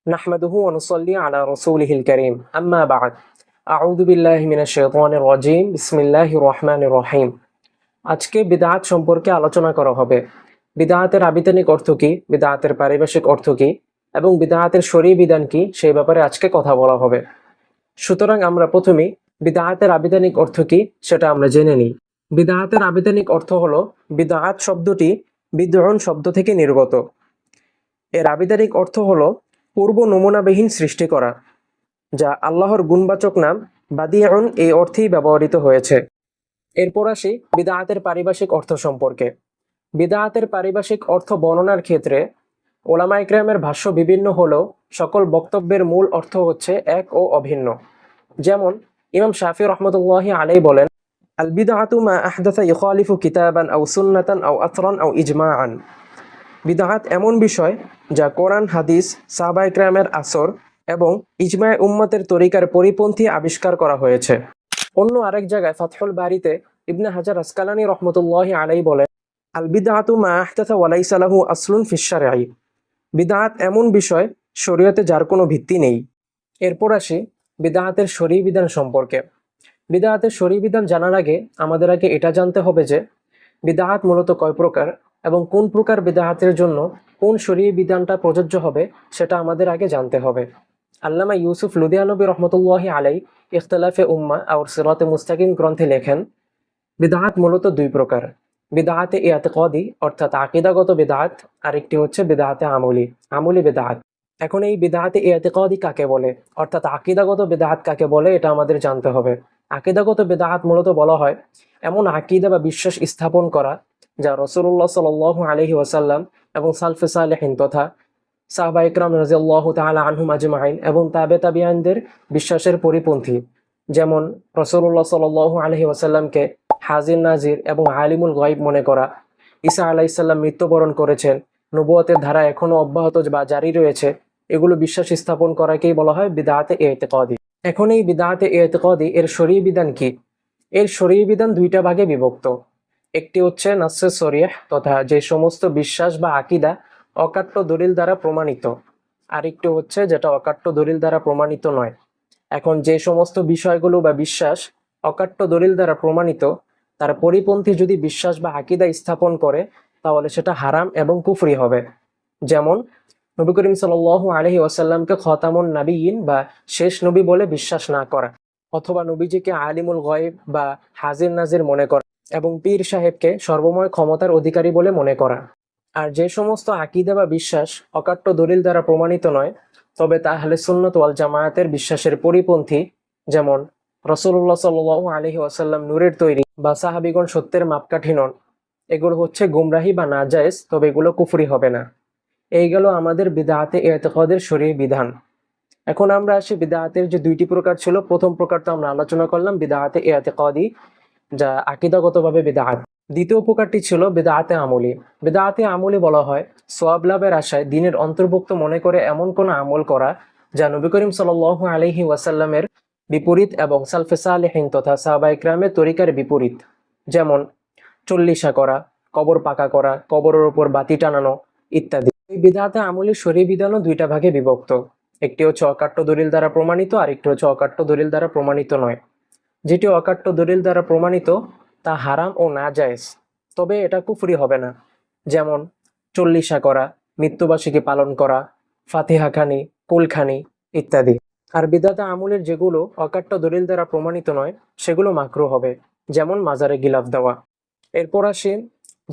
নাহমাদুহু ওয়া নুসাল্লি আলা রাসূলিহিল কারীম আম্মা বা'দ আউযু বিল্লাহি মিনাশ শাইতানির রাজীম বিসমিল্লাহির রহমানির রহিম। আজকে বিদআত সম্পর্কে আলোচনা করা হবে। বিদআতের আবিধানিক অর্থ কি, বিদআতের পারিভাষিক অর্থ কি এবং বিদআতের শরঈ বিধান কি সেই ব্যাপারে আজকে কথা বলা হবে। সুতরাং আমরা প্রথমেই বিদআতের আবিধানিক অর্থ কি সেটা আমরা জেনে নিই। বিদআতের আবিধানিক অর্থ হলো, বিদআত শব্দটি বিদউন শব্দ থেকে নির্গত। এর আবিধানিক অর্থ হলো পূর্ব নমুনাবিহীন সৃষ্টি করা, যা আল্লাহর গুণবাচক নাম বাদিউন এই অর্থেই ব্যবহৃত হয়েছে। এরপর আসি বিদআতের পারিভাষিক অর্থ সম্পর্কে। বিদআতের পারিভাষিক অর্থ বর্ণনার ক্ষেত্রে ওলামা ইকরামের ভাষ্য বিভিন্ন হলেও সকল বক্তব্যের মূল অর্থ হচ্ছে এক ও অভিন্ন। যেমন ইমাম শাফি রহমতুল্লাহি আলাইহি বলেন, আল বিদআতু মা আহদাসা ইখালিফু কিতাবান আও সুন্নাতান আও আথরান আও ইজমাআন। বিদআত এমন বিষয় যা কোরআন, হাদিস, সাহাবা ইকরামের আসর এবং ইজমায়ে উম্মতের তরিকার পরিপন্থী আবিষ্কার করা হয়েছে। অন্য আরেক জায়গায় ফাতহুল বারিতে ইবনে হাজার আসকালানী রহমতুল্লাহি আলাইহি বলেন, আল বিদআতু মা আহদাসা ওয়া লাইসা লাহু আসলুন ফিশ শারঈ। বিদআত এমন বিষয় শরীয়তে যার কোনো ভিত্তি নেই। এরপর আসি বিদআতের শরঈ বিধান সম্পর্কে। বিদআতের শরঈ বিধান জানার আগে আমাদের এটা জানতে হবে যে বিদআত মূলত কয় প্রকার এবং কোন প্রকার বিদআতের জন্য কোন শরঈ বিধানটা প্রযোজ্য হবে সেটা আমাদের আগে জানতে হবে। আল্লামা ইউসুফ লুধিয়ানবী রহমতুল্লাহি আলাইহি ইখতিলাফে উম্মাহ আর সিরাতে মুস্তাকিম গ্রন্থে লেখেন, বিদআত মূলত দুই প্রকার, বিদআতে ইআতিকাদি অর্থাৎ আকীদাগত বিদআত, আরেকটি হচ্ছে বিদআতে আমলি বিদআত। এখন এই বিদআতে ইআতিকাদি কাকে বলে অর্থাৎ আকীদাগত বিদআত কাকে বলে এটা আমাদের জানতে হবে। আকীদাগত বিদআত মূলত বলা হয় এমন আকীদা বা বিশ্বাস স্থাপন করা যা রাসূলুল্লাহ সাল্লাল্লাহু আলাইহি ওয়াসাল্লাম এবং সালফে সালেহিন তথা সাহাবা ইকরাম রাদিয়াল্লাহু তাআলা আনহুম আজমাইন এবং তাবিঈনদের বিশ্বাসের পরিপন্থী। যেমন রাসূলুল্লাহ সাল্লাল্লাহু আলাইহি ওয়াসাল্লামকে হাজির নাজির এবং আলিমুল গায়ব মনে করা, ঈসা আলাইহিস সালাম মৃত্যুবরণ করেছেন, নবুয়তের ধারা এখনো অব্যাহত বা জারি রয়েছে, এগুলো বিশ্বাস স্থাপন করাকেই বলা হয় বিদআতে ইআতিকাদি। এখন এই বিদআতে ইআতিকাদি এর শরঈ বিধান কি? এর শরঈ বিধান দুইটা ভাগে বিভক্ত। একটি হচ্ছে নাসসে সরিহ তথা যে সমস্ত বিশ্বাস বা আকীদা অকাট্য দলিল দ্বারা প্রমাণিত, আরেকটি হচ্ছে যেটা অকাট্য দলিল দ্বারা প্রমাণিত নয়। এখন যে সমস্ত বিষয়গুলো বা বিশ্বাস অকাট্য দলিল দ্বারা প্রমাণিত তার পরিপন্থী যদি বিশ্বাস বা আকীদা স্থাপন করে তাহলে সেটা হারাম এবং কুফরি হবে। যেমন নবী করিম সাল্লাল্লাহু আলাইহি ওয়াসাল্লামকে খতামুন নাবিয়িন বা শেষ নবী বলে বিশ্বাস না করা, অথবা নবীজিকে আলিমুল গায়ব বা হাজির নাজির মনে করা এবং পীর সাহেবকে সর্বময় ক্ষমতার অধিকারী বলে মনে করা। আর যে সমস্ত আকীদা বা বিশ্বাস অকাট্য দলিল দ্বারা প্রমাণিত নয় তবে তা আহলে সুন্নাত ওয়াল জামায়াতের বিশ্বাসের পরিপন্থী, যেমন রাসূলুল্লাহ সাল্লাল্লাহু আলাইহি ওয়াসাল্লাম নূরের তৈরি বা সাহাবীগণ সত্যের মাপকাঠি নন, এগুলো হচ্ছে গুমরাহি বা নাজায়েজ, তবে এগুলো কুফরি হবে না। এই গেল আমাদের বিদআতে ইআতিকাদের শরঈ বিধান। এখন আমরা আসি বিদআতের যে দুইটি প্রকার ছিল। প্রথম প্রকার তো আমরা আলোচনা করলাম বিদআতে ইআতিকাদি, যা আকীদাগতভাবে বিদআত। দ্বিতীয় প্রকারটি ছিল বিদআতে আমলি। বিদআতে আমলি বলা হয় সওয়াব লাভের আশায় দিনের অন্তর্ভুক্ত মনে করে এমন কোনো আমল করা যা নবী করিম সাল্লাল্লাহু আলাইহি ওয়াসাল্লামের বিপরীত এবং সালফে সালেহিন তথা সাহাবা ইকরামের তরিকার বিপরীত। যেমন চল্লিশা করা, কবর পাকা করা, কবরের উপর বাতি টানানো ইত্যাদি। এই বিদআতে আমলের শরঈ বিধানও দুইটা ভাগে বিভক্ত। একটি হচ্ছে অকাট্য দলিল দ্বারা প্রমাণিত, আরেকটি হচ্ছে অকাট্য দলিল দ্বারা প্রমাণিত নয়। যেটি অকাট্য দলিল দ্বারা প্রমাণিত তা হারাম ও নাজায়েজ, তবে এটা কুফরি হবে না। যেমন চল্লিশা করা, মৃত্যুবার্ষিকী পালন করা, ফাতিহা খানি, কুলখানি ইত্যাদি। আর বিদআতে আমলের যেগুলো অকাট্য দলিল দ্বারা প্রমাণিত নয় সেগুলো মাকরুহ হবে, যেমন মাজারে গিলাফ দেওয়া। এরপর আসি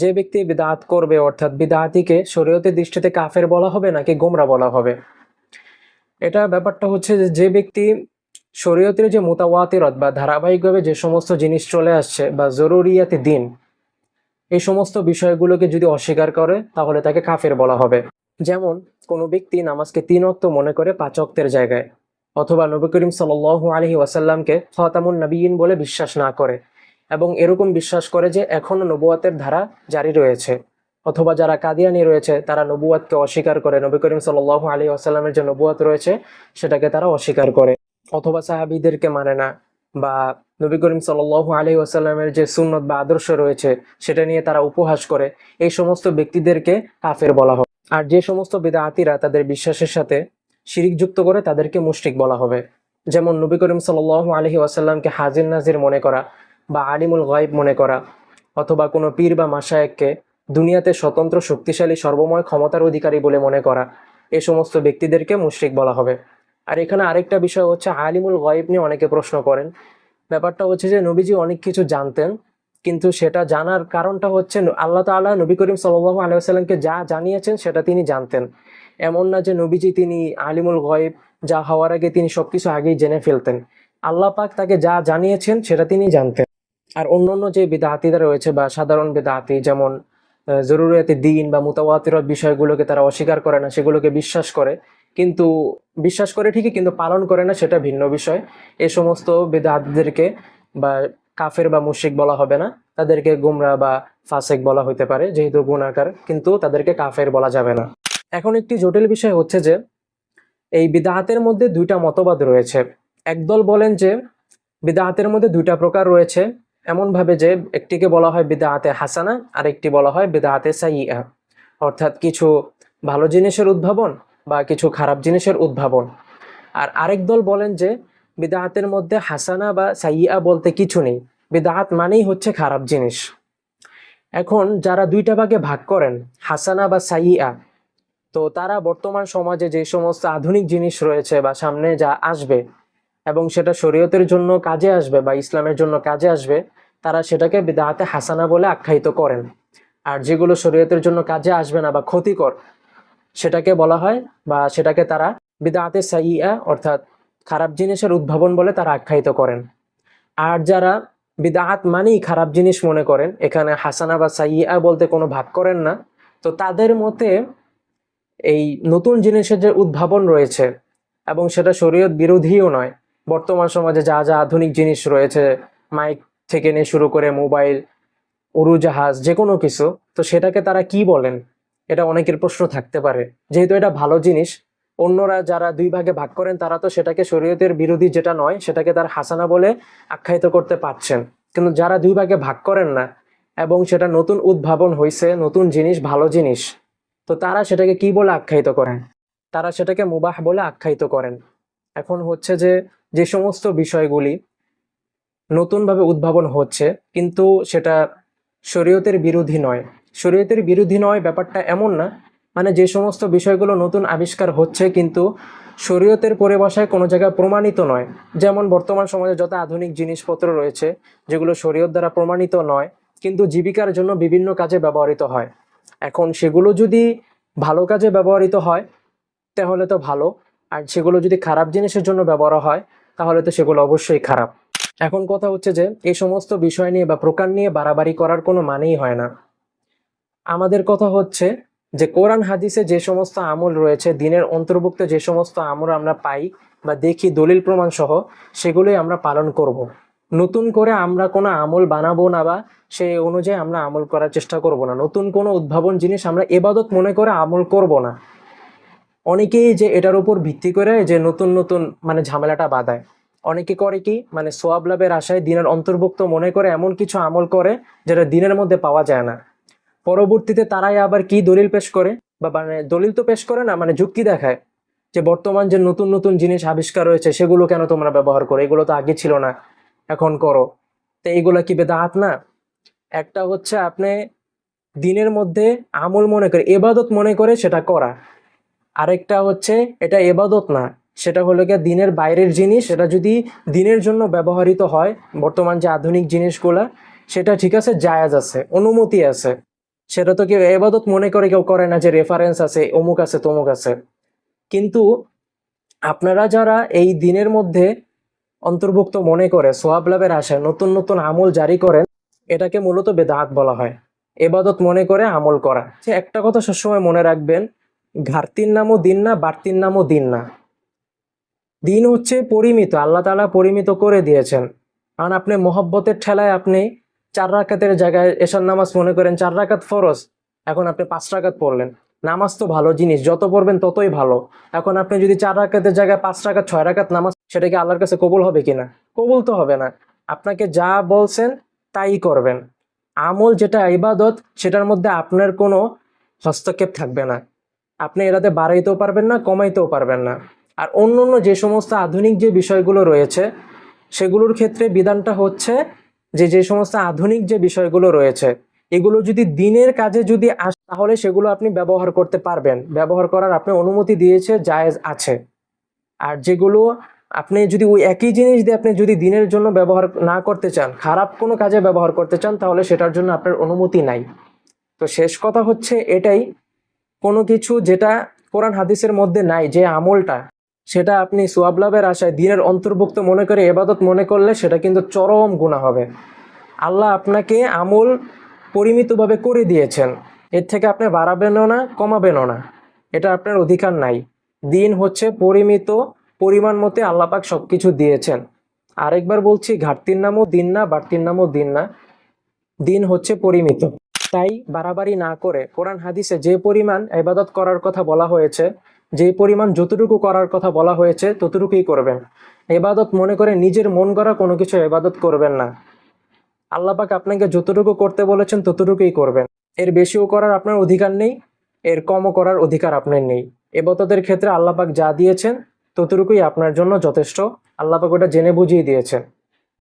যে ব্যক্তি বিদআত করবে অর্থাৎ বিদআতিকে শরীয়তের দৃষ্টিতে কাফের বলা হবে নাকি গোমরা বলা হবে। এটা ব্যাপারটা হচ্ছে যে ব্যক্তি শরীয়তের যে মুতাওয়াতিরাত বা ধারাবাহিকভাবে যে সমস্ত জিনিস চলে আসছে বা জরুরিয়াতে দিন, এই সমস্ত বিষয়গুলোকে যদি অস্বীকার করে তাহলে তাকে কাফের বলা হবে। যেমন কোনো ব্যক্তি নামাজকে 3 ওয়াক্ত মনে করে 5 ওয়াক্তের জায়গায়, অথবা নবী করিম সাল্লাল্লাহু আলাইহি ওয়াসাল্লামকে খাতামুন নাবিয়িন বলে বিশ্বাস না করে এবং এরকম বিশ্বাস করে যে এখনো নবুয়াতের ধারা জারি রয়েছে, অথবা যারা কাদিয়ানি রয়েছে তারা নবুয়াতকে অস্বীকার করে, নবী করিম সাল্লাল্লাহু আলাইহি ওয়াসাল্লামের যে নবুয়াত রয়েছে সেটাকে তারা অস্বীকার করে, অথবা সাহাবীদেরকে মানে না, বা নবী করিম সাল্লাল্লাহু আলাইহি ওয়াসাল্লামের যে সুন্নত বা আদর্শ রয়েছে সেটা নিয়ে তারা উপহাস করে, এই সমস্ত ব্যক্তিদেরকে কাফের বলা হয়। আর যে সমস্ত বিদআতিরা তাদের বিশ্বাসের সাথে শিরিক যুক্ত করে তাদেরকে মুশরিক বলা হবে। যেমন নবী করিম সাল্লাল্লাহু আলাইহি ওয়াসাল্লামকে হাজির নাজির মনে করা বা আলিমুল গায়ব মনে করা, অথবা কোনো পীর বা মাশায়েখকে দুনিয়াতে স্বতন্ত্র শক্তিশালী সর্বময় ক্ষমতার অধিকারী বলে মনে করা, এ সমস্ত ব্যক্তিদেরকে মুশরিক বলা হবে। আর এখানে আরেকটা বিষয় হচ্ছে, আলিমুল গায়ব নিয়ে অনেকে প্রশ্ন করেন। ব্যাপারটা হচ্ছে যে নবীজি অনেক কিছু জানতেন, কিন্তু সেটা জানার কারণটা হচ্ছে আল্লাহ তাআলা নবী করিম সাল্লাল্লাহু আলাইহি ওয়াসাল্লামকে যা জানিয়েছেন সেটা তিনি জানতেন। এমন না যে নবীজি তিনি আলিমুল গায়ব, যা হওয়ার আগে তিনি সবকিছু আগেই জেনে ফেলতেন। আল্লাহ পাক তাকে যা জানিয়েছেন সেটা তিনি জানতেন। আর অন্যান্য যে বিদআতিরা রয়েছে বা সাধারণ বিদআতি, যেমন জরুরিয়াতে দ্বীন বা মুতাওয়াতিরাত বিষয়গুলোকে তারা অস্বীকার করে না, সেগুলোকে বিশ্বাস করে, কিন্তু বিশ্বাস করে ঠিকই কিন্তু পালন করে না, সেটা ভিন্ন বিষয়। এই সমস্ত বিদআতদেরকে বা কাফের বা মুশরিক বলা হবে না, তাদেরকে গুমরা বা ফাসেক বলা হইতে পারে, যেহেতু গুনাহগার, কিন্তু তাদেরকে কাফের বলা যাবে না। এখন একটি জটিল বিষয় হচ্ছে যে এই বিদআতের মধ্যে দুইটা মতবাদ রয়েছে। একদল বলেন যে বিদআতের মধ্যে দুইটা প্রকার রয়েছে, এমন ভাবে যে একটিকে বলা হয় বিদআতে হাসানা আর একটি বলা হয় বিদআতে সাইয়্যা, অর্থাৎ কিছু ভালো জিনিসের উদ্ভাবন বা কিছু খারাপ জিনিসের উদ্ভাবন। আর আরেক দল বলেন যে বিদআতের মধ্যে হাসানা বা সাইয়্যা বলতে কিছু নেই, বিদআত মানেই হচ্ছে খারাপ জিনিস। এখন যারা দুইটা ভাগে ভাগ করেন, হাসানা বা সাইয়্যা, তো তারা বর্তমান সমাজে যে সমস্ত আধুনিক জিনিস রয়েছে বা সামনে যা আসবে এবং সেটা শরীয়তের জন্য কাজে আসবে বা ইসলামের জন্য কাজে আসবে, তারা সেটাকে বিদআতে হাসানা বলে আখ্যায়িত করেন। আর যেগুলো শরীয়তের জন্য কাজে আসবে না বা ক্ষতিকর, সেটাকে বলা হয় বা সেটাকে তারা বিদআতে সাইয়্যা অর্থাৎ খারাপ জিনিসের উদ্ভাবন বলে তারা আখ্যায়িত করেন। আর যারা বিদআত মানেই খারাপ জিনিস মনে করেন, এখানে হাসানা বা সাইয়্যা বলতে কোনো ভাগ করেন না, তো তাদের মতে এই নতুন জিনিসের যে উদ্ভাবন রয়েছে এবং সেটা শরীয়ত বিরোধীও নয়, বর্তমান সমাজে যা যা আধুনিক জিনিস রয়েছে, মাইক থেকে নিয়ে শুরু করে মোবাইল, উড়োজাহাজ, যে কোনো কিছু, তো সেটাকে তারা কি বলেন, এটা অনেকের প্রশ্ন থাকতে পারে। যেহেতু এটা ভালো জিনিস, অন্যরা যারা দুই ভাগে ভাগ করেন তারা তো সেটাকে শরীয়তের বিরোধী যেটা নয় সেটাকে তার হাসানা বলে আখ্যায়িত করতে পারছেন, কিন্তু যারা দুই ভাগে ভাগ করেন না এবং সেটা নতুন উদ্ভাবন হয়েছে, নতুন জিনিস, ভালো জিনিস, তো তারা সেটাকে কি বলে আখ্যায়িত করেন? তারা সেটাকে মুবাহ বলে আখ্যায়িত করেন। এখন হচ্ছে যে যে সমস্ত বিষয়গুলি নতুনভাবে উদ্ভাবন হচ্ছে কিন্তু সেটা শরীয়তের বিরোধী নয়, শরীয়তের বিরোধী নয় ব্যাপারটা এমন না, মানে যে সমস্ত বিষয়গুলো নতুন আবিষ্কার হচ্ছে কিন্তু শরীয়তের পরিভাষায় কোনো জায়গায় প্রমাণিত নয়, যেমন বর্তমান সমাজে যত আধুনিক জিনিসপত্র রয়েছে যেগুলো শরীয়ত দ্বারা প্রমাণিত নয় কিন্তু জীবিকার জন্য বিভিন্ন কাজে ব্যবহৃত হয়। এখন সেগুলো যদি ভালো কাজে ব্যবহৃত হয় তাহলে তো ভালো, আর সেগুলো যদি খারাপ জিনিসের জন্য ব্যবহার হয় তাহলে তো সেগুলো অবশ্যই খারাপ। এখন কথা হচ্ছে যে এই সমস্ত বিষয় নিয়ে বা প্রকার নিয়ে বাড়াবাড়ি করার কোনো মানেই হয় না। আমাদের কথা হচ্ছে যে কোরআন হাদিসে যে সমস্ত আমল রয়েছে, দিনের অন্তর্ভুক্ত যে সমস্ত আমল আমরা পাই বা দেখি দলিল প্রমাণ সহ, সেগুলোই আমরা পালন করব। নতুন করে আমরা কোনো আমল বানাবো না বা সেই অনুযায়ী আমরা আমল করার চেষ্টা করব না। নতুন কোনো উদ্ভাবন জিনিস আমরা ইবাদত মনে করে আমল করব না। অনেকেই যে এটার উপর ভিত্তি করে যে নতুন নতুন মানে ঝামেলাটা বাঁধায়, অনেকে করে কি মানে সোয়াব লাভের আশায় দিনের অন্তর্ভুক্ত মনে করে এমন কিছু আমল করে যেটা দিনের মধ্যে পাওয়া যায় না। পরবর্তীতে তারাই আবার কি দলিল পেশ করে, বা মানে দলিল তো পেশ করে না, মানে যুক্তি দেখায় যে বর্তমান যে নতুন নতুন জিনিস আবিষ্কার হয়েছে সেগুলো কেন তোমরা ব্যবহার করো, এগুলো তো আগে ছিল না, এখন করো। তো এইগুলা কি বেদাত না? একটা হচ্ছে আপনি দিনের মধ্যে আমল মনে করে, এবাদত মনে করে সেটা করা, আরেকটা হচ্ছে এটা এবাদত না, সেটা হলো গিয়ে দিনের বাইরের জিনিস, এটা যদি দিনের জন্য ব্যবহৃত হয়, বর্তমান যে আধুনিক জিনিসগুলা, সেটা ঠিক আছে, জায়েজ আছে, অনুমতি আছে, সেটা তো কেউ এবাদত মনে করে কেউ করে না যে রেফারেন্স আছে, অমুক আছে, তমুক আছে। কিন্তু আপনারা যারা এই দিনের মধ্যে অন্তর্ভুক্ত মনে করে সোয়াব লাভের আশায় নতুন নতুন আমল জারি করেন, এটাকে মূলত বেদাত বলা হয়, এবাদত মনে করে আমল করা। যে একটা কথা সবসময় মনে রাখবেন, ঘাটতির নামও দিন না, বাড়তির নামও দিন না। দিন হচ্ছে পরিমিত, আল্লাহ তাআলা পরিমিত করে দিয়েছেন। কারণ আপনি মহব্বতের ঠেলায় আপনি 4 রাকাতের জায়গায় এশার নামাজ মনে করেন 4 রাকাত ফরজ, এখন আপনি 5 রাকাত পড়লেন। নামাজ তো ভালো জিনিস, যত পড়বেন ততই ভালো। এখন আপনি যদি 4 রাকাতের জায়গায় 5 রাকাত, 6 রাকাত নামাজ, সেটা কি আল্লাহর কাছে কবুল হবে কিনা? কবুল তো হবে না। আপনাকে যা বলছেন তাই করবেন। আমল যেটা ইবাদত, সেটার মধ্যে আপনার কোনো হস্তক্ষেপ থাকবে না। আপনি এটাতে বাড়াইতেও পারবেন না, কমাইতেও পারবেন না। আর অন্য অন্য যে সমস্ত আধুনিক যে বিষয়গুলো রয়েছে সেগুলোর ক্ষেত্রে বিধানটা হচ্ছে যে যে সমস্ত আধুনিক যে বিষয়গুলো রয়েছে এগুলো যদি দিনের কাজে যদি আসে তাহলে সেগুলো আপনি ব্যবহার করতে পারবেন, ব্যবহার করার আপনি অনুমতি দিয়েছে, জায়েজ আছে। আর যেগুলো আপনি যদি ওই একই জিনিস দিয়ে আপনি যদি দিনের জন্য ব্যবহার না করতে চান, খারাপ কোনো কাজে ব্যবহার করতে চান, তাহলে সেটার জন্য আপনার অনুমতি নাই। তো শেষ কথা হচ্ছে এটাই, কোনো কিছু যেটা কোরআন হাদিসের মধ্যে নাই, যে আমলটা সেটা আপনি সোয়াব লাভের আশায় দিনের অন্তর্ভুক্ত মনে করে এবাদত মনে করলে সেটা কিন্তু চরম গুনাহ হবে। আল্লাহ আপনাকে আমল পরিমিতভাবে করে দিয়েছেন, এর থেকে আপনি বাড়াবেনও না, কমাবেনও না, এটা আপনার অধিকার নাই। দিন হচ্ছে পরিমিত, পরিমাণ মতে আল্লাহ পাক সবকিছু দিয়েছেন। আরেকবার বলছি, ঘাটতির নামও দিন না, বাড়তির নামও দিন না, দিন হচ্ছে পরিমিত। তাই বাড়াবাড়ি না করে কোরআন হাদিসে যে পরিমাণ ইবাদত করার কথা বলা হয়েছে, যে পরিমাণ যতটুকু করার কথা বলা হয়েছে ততটুকুই করবেন। ইবাদত মনে করে নিজের মন গড়া কোনো কিছু ইবাদত করবেন না। আল্লাহ পাক আপনাকে যতটুকু করতে বলেছেন ততটুকুই করবেন, এর বেশিও করার আপনার অধিকার নেই, এর কমও করার অধিকার আপনার নেই। ইবাদতের ক্ষেত্রে আল্লাহ পাক যা দিয়েছেন ততটুকুই আপনার জন্য যথেষ্ট, আল্লাহ পাক ওটা জেনে বুঝিয়ে দিয়েছেন।